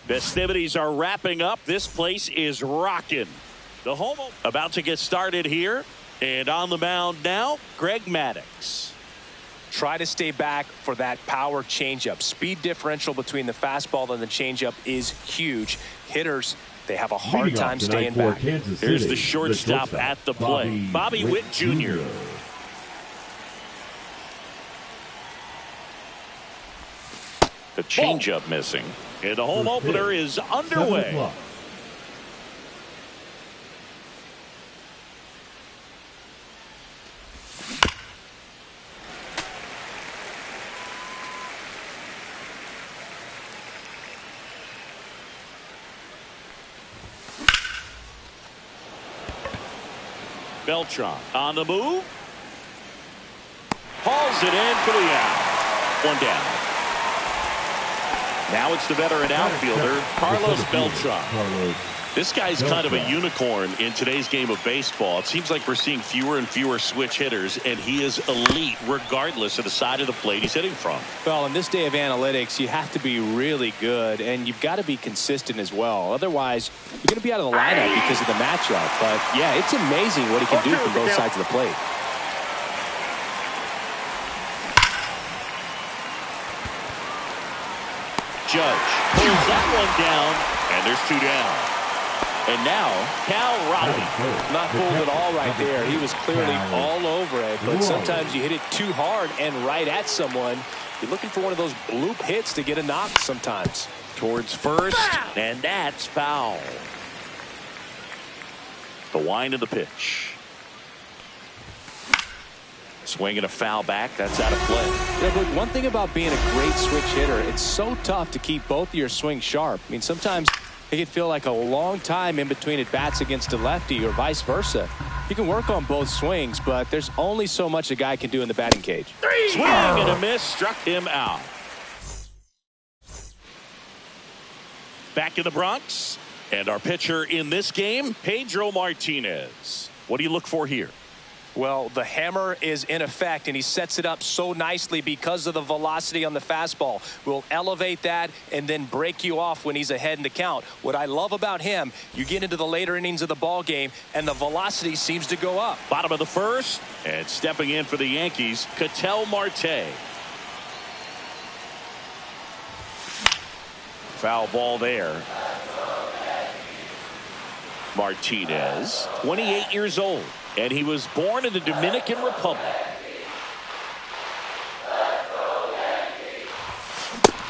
Festivities are wrapping up. This place is rocking. The home about to get started here. And on the mound now, Greg Maddux. Try to stay back for that power changeup. Speed differential between the fastball and the changeup is huge. Hitters, they have a hard time staying back. Here's the shortstop at the plate, Bobby Witt Jr. The changeup missing. And the home opener is underway. Beltran on the move. Hauls it in for the out. One down. Now it's the veteran outfielder, Carlos Beltran. This guy's kind of a unicorn in today's game of baseball. It seems like we're seeing fewer and fewer switch hitters, and he is elite regardless of the side of the plate he's hitting from. Well, in this day of analytics, you have to be really good, and you've got to be consistent as well. Otherwise, you're going to be out of the lineup because of the matchup. But, yeah, it's amazing what he can do from both sides of the plate. Judge pulls that one down, and there's two down. And now, Cal Raleigh. Not fooled at all right there. He was clearly all over it. But sometimes you hit it too hard and right at someone. You're looking for one of those bloop hits to get a knock sometimes. Towards first, and that's foul. The wind of the pitch. Swing and a foul back. That's out of play. Yeah, but one thing about being a great switch hitter, it's so tough to keep both of your swings sharp. I mean, sometimes it can feel like a long time in between at bats against a lefty or vice versa. You can work on both swings, but there's only so much a guy can do in the batting cage. Swing and a miss, struck him out. Back in the Bronx, and our pitcher in this game, Pedro Martinez. What do you look for here? Well, the hammer is in effect, and he sets it up so nicely because of the velocity on the fastball. We'll elevate that and then break you off when he's ahead in the count. What I love about him, you get into the later innings of the ball game, and the velocity seems to go up. Bottom of the first, and stepping in for the Yankees, Ketel Marte. Foul ball there. Martinez, 28 years old. And he was born in the Dominican Republic.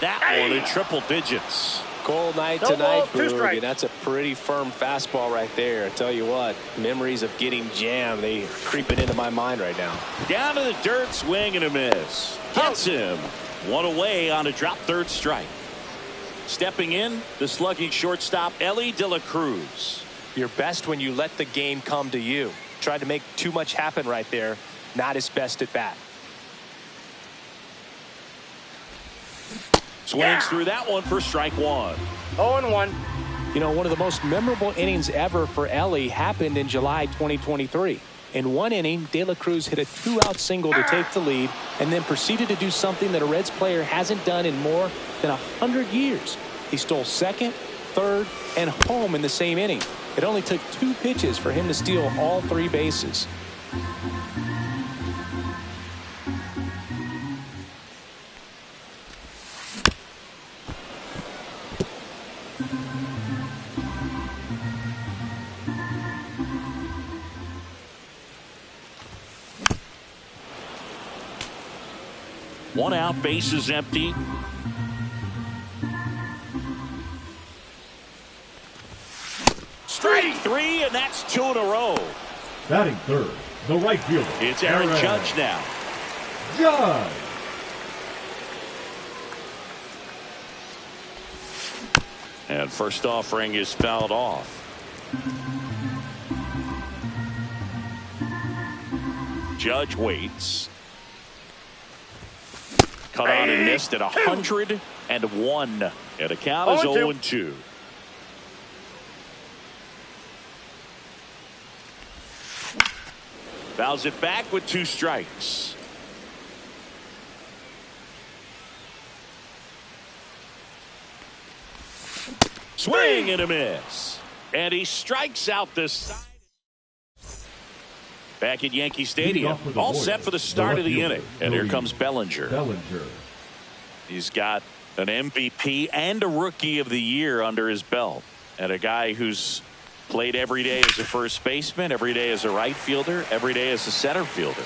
That one in triple digits. Cold night tonight, Boog, and that's a pretty firm fastball right there. I tell you what, memories of getting jammed, they are creeping into my mind right now. Down to the dirt, swing and a miss. Gets him. One away on a drop third strike. Stepping in, the slugging shortstop, Elly De La Cruz. You're best when you let the game come to you. Tried to make too much happen right there. Not his best at bat. Swings through that one for strike one. 0-1. You know, one of the most memorable innings ever for Elly happened in July 2023. In one inning, De La Cruz hit a two-out single to take the lead and then proceeded to do something that a Reds player hasn't done in more than 100 years. He stole second, third, and home in the same inning. It only took 2 pitches for him to steal all 3 bases. One out, bases empty. Strike 3, and that's 2 in a row. Batting third, the right fielder. It's Aaron Judge now. Judge. And first offering is fouled off. Judge waits. Cut on and missed at 101. And the count is 0-2. Fouls it back with 2 strikes. Swing and a miss. And he strikes out this side. Back at Yankee Stadium. All set for the start of the inning. And here comes Bellinger. He's got an MVP and a Rookie of the Year under his belt. And a guy who's played every day as a first baseman, every day as a right fielder, every day as a center fielder.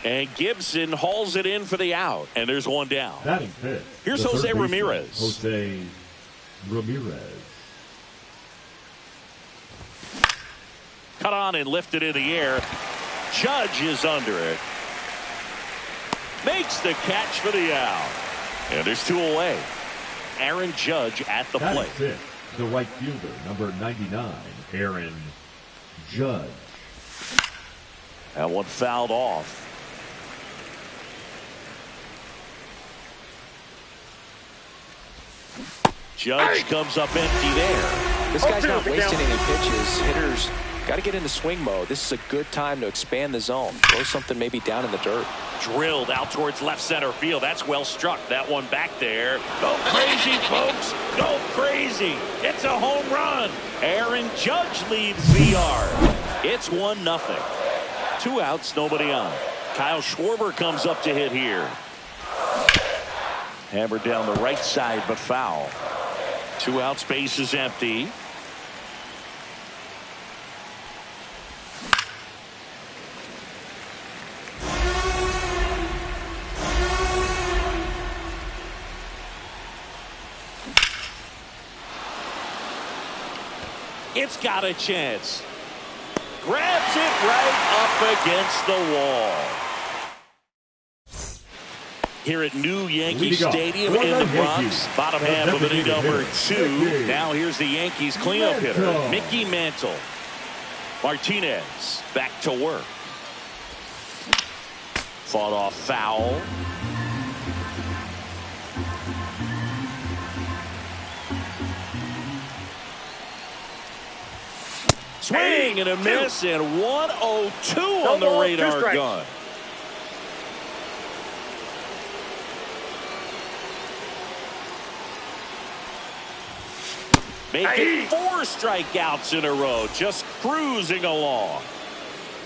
And Gibson hauls it in for the out. And there's one down. Here's Jose Ramirez. Jose Ramirez. Cut on and lifted in the air. Judge is under it. Makes the catch for the out. And there's two away. Aaron Judge at the plate. The right fielder, number 99, Aaron Judge. That one fouled off. Judge comes up empty there. This guy's not wasting any pitches. Hitters got to get into swing mode. This is a good time to expand the zone. Throw something maybe down in the dirt. Drilled out towards left center field. That's well struck. That one back there. Go crazy, folks. Go crazy. It's a home run. Aaron Judge leads the yard. It's 1-0. 2 outs, nobody on. Kyle Schwarber comes up to hit here. Hammered down the right side, but foul. 2 outs, base is empty. It's got a chance. Grabs it right up against the wall. Here at New Yankee Stadium in the Bronx, bottom half of inning number 2. Now here's the Yankees cleanup hitter, Mickey Mantle. Martinez back to work. Fought off foul. Swing and a miss, and 102 on the radar gun. Making 4 strikeouts in a row, just cruising along.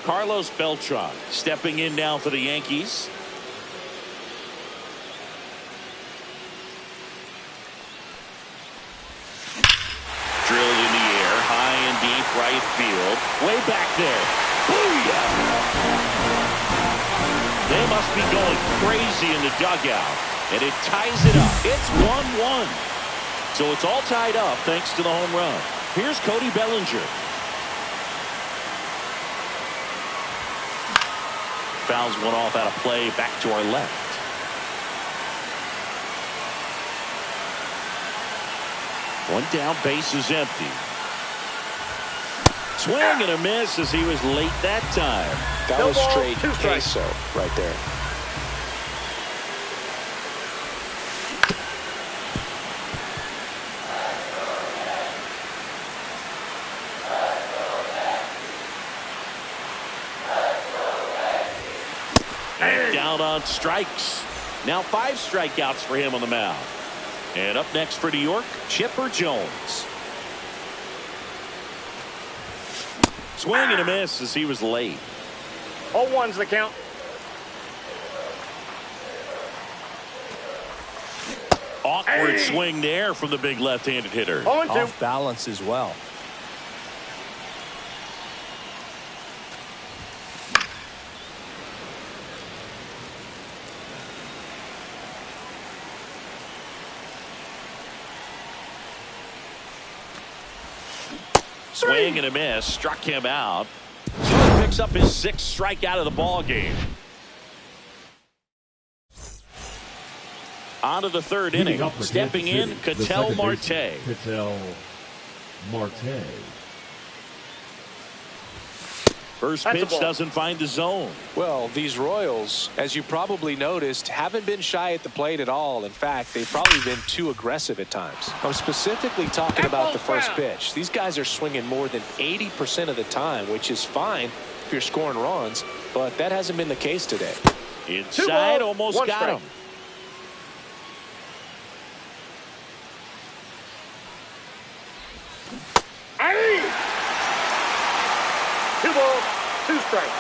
Carlos Beltran stepping in now for the Yankees. Drilled in the air, high and deep right field. Way back there. Booyah! They must be going crazy in the dugout. And it ties it up. It's 1-1. So it's all tied up thanks to the home run. Here's Cody Bellinger. Fouls one off out of play, back to our left. One down, base is empty. Swing and a miss as he was late that time. That was straight queso right there. On strikes. Now 5 strikeouts for him on the mound. And up next for New York, Chipper Jones. Swing and a miss as he was late. 0-1's the count. Awkward swing there from the big left-handed hitter. 0-2. Off balance as well. Swing and a miss, struck him out. He picks up his 6th strikeout of the ball game. On to the 3rd inning. Stepping in, Ketel Marte. Ketel Marte. First pitch doesn't find the zone. Well, these Royals, as you probably noticed, haven't been shy at the plate at all. In fact, they've probably been too aggressive at times. I'm specifically talking about the first pitch. These guys are swinging more than 80% of the time, which is fine if you're scoring runs, but that hasn't been the case today. Inside, almost got him. 2 balls, 2 strikes.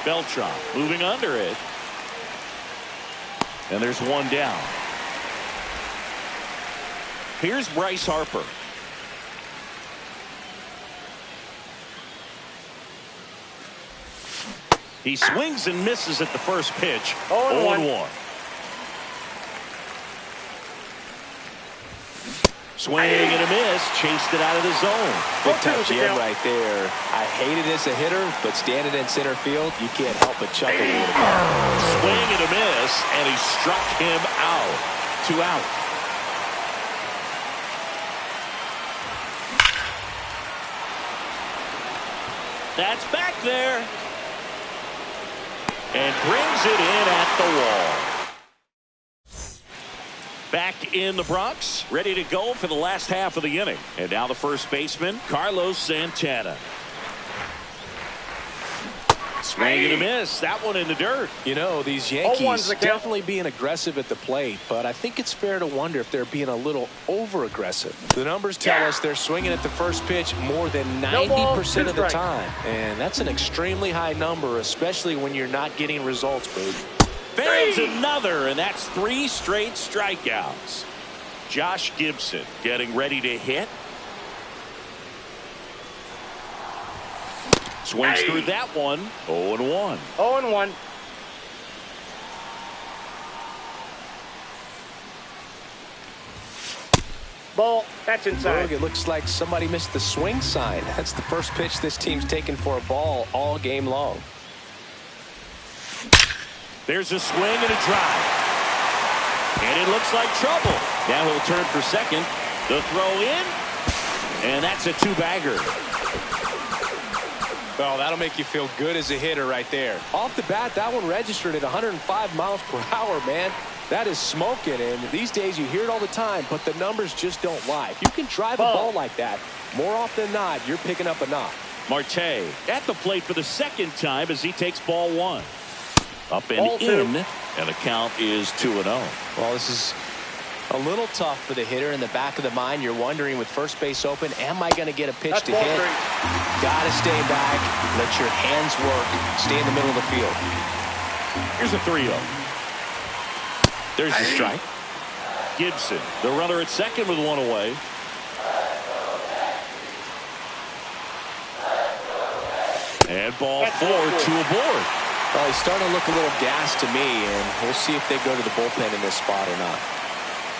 Beltran moving under it. And there's 1 down. Here's Bryce Harper. He swings and misses at the first pitch. 0-1. Swing and a miss. Chased it out of the zone. Big time jam right there. I hate it as a hitter, but standing in center field, you can't help but chuckle. Swing and a miss, and he struck him out. 2 out. That's back there. And brings it in at the wall. Back in the Bronx, ready to go for the last half of the inning. And now the first baseman, Carlos Santana. Swing and a miss. That one in the dirt. You know, these Yankees definitely being aggressive at the plate, but I think it's fair to wonder if they're being a little over-aggressive. The numbers tell us they're swinging at the first pitch more than 90% of the time. And that's an extremely high number, especially when you're not getting results, Boog. Fans another, and that's 3 straight strikeouts. Josh Gibson getting ready to hit. Swings through that one. 0-1. 0-1. Ball. That's inside. Boog, it looks like somebody missed the swing sign. That's the first pitch this team's taken for a ball all game long. There's a swing and a drive. And it looks like trouble. Now he'll turn for second. The throw in. And that's a 2-bagger. Well, that'll make you feel good as a hitter right there. Off the bat, that one registered at 105 miles per hour, man. That is smoking, and these days you hear it all the time, but the numbers just don't lie. If you can drive a ball like that, more often than not, you're picking up a knock. Marte at the plate for the second time as he takes ball 1. Up and Ball 2. in, and the count is 2-0. Well, this is a little tough for the hitter. In the back of the mind, you're wondering with first base open, am I going to get a pitch to hit? Got to stay back, let your hands work, stay in the middle of the field. Here's a 3-0. There's the strike. Gibson, the runner at second with 1 away. And ball 4, 2 aboard. Well, he's starting to look a little gassed to me, and we'll see if they go to the bullpen in this spot or not.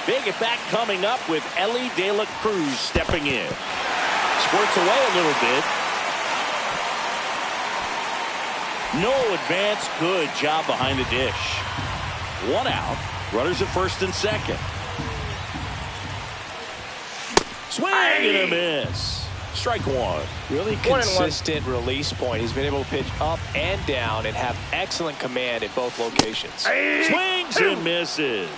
Big at bat coming up with Elly De La Cruz stepping in. Squirts away a little bit. No advance. Good job behind the dish. 1 out. Runners at first and second. Swing and a miss. Strike 1. Really consistent release point. He's been able to pitch up and down and have excellent command at both locations. Swings and misses.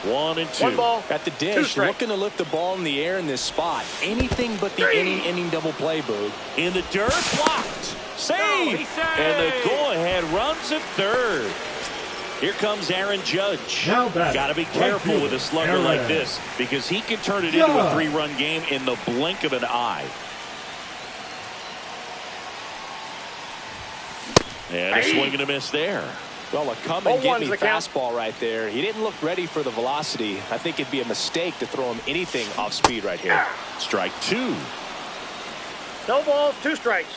1 and 2. 1 ball. At the dish, looking to lift the ball in the air in this spot. Anything but the inning double play, Boog. In the dirt, blocked. Save. And the go-ahead runs at third. Here comes Aaron Judge. Got to be careful with a slugger like this because he can turn it into a 3-run game in the blink of an eye. And a swing and a miss there. Well, a come-and-get-me fastball right there. He didn't look ready for the velocity. I think it'd be a mistake to throw him anything off speed right here. Strike 2. No balls, 2 strikes.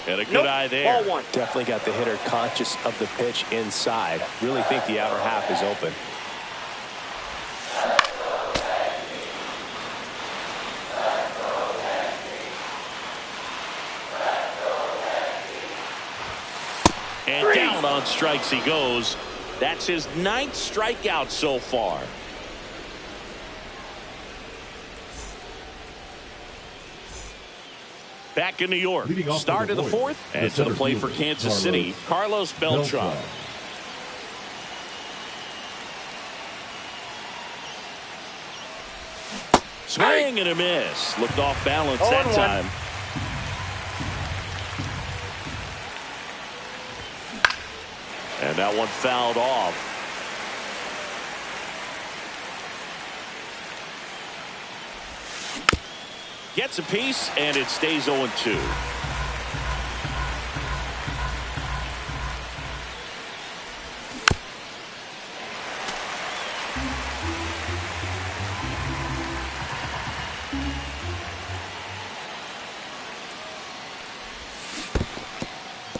And a good eye there. Ball 1. Definitely got the hitter conscious of the pitch inside. Really think the outer half is open. And down on strikes he goes. That's his 9th strikeout so far. Back in New York. Start of the 4th. And to the plate for Kansas City, Carlos Beltran. Swing and a miss. Looked off balance that time. And that one fouled off. Gets a piece, and it stays 0-2.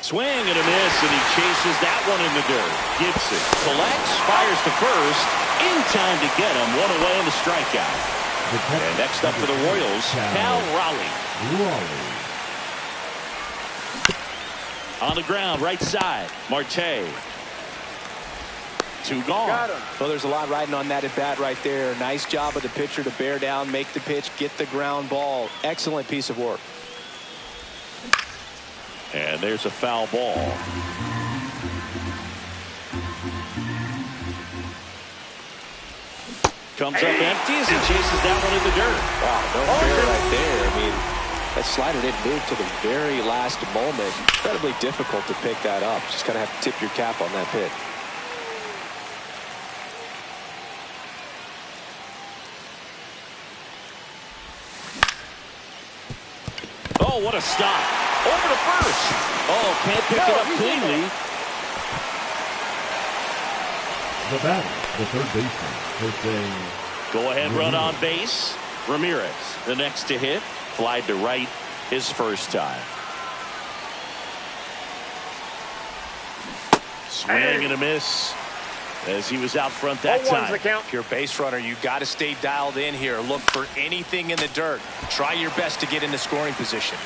Swing and a miss, and he chases that one in the dirt. Gibson collects, fires to first, in time to get him. One away in the strikeout. And next up for the Royals, Cal Raleigh. On the ground, right side, Marte. 2 gone. Well, there's a lot riding on that at bat right there. Nice job of the pitcher to bear down, make the pitch, get the ground ball. Excellent piece of work. And there's a foul ball. Comes up empty as he chases that one in the dirt. Wow, no fair right there. I mean, that slider didn't move to the very last moment. Incredibly difficult to pick that up. Just kind of have to tip your cap on that pitch. Oh, what a stop. Over to first. Oh, can't pick it up cleanly. The batter, the third baseman, Jose. Go ahead run on base. Ramirez, the next to hit. Flied to right his first time. Swing and a miss as he was out front that time. If you're a base runner, you got to stay dialed in here. Look for anything in the dirt. Try your best to get into scoring position.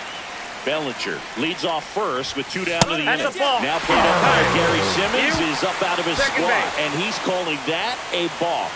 Bellinger leads off first with 2 down to the inning. Now played up by Gary Simmons is up out of his squat, and he's calling that a balk.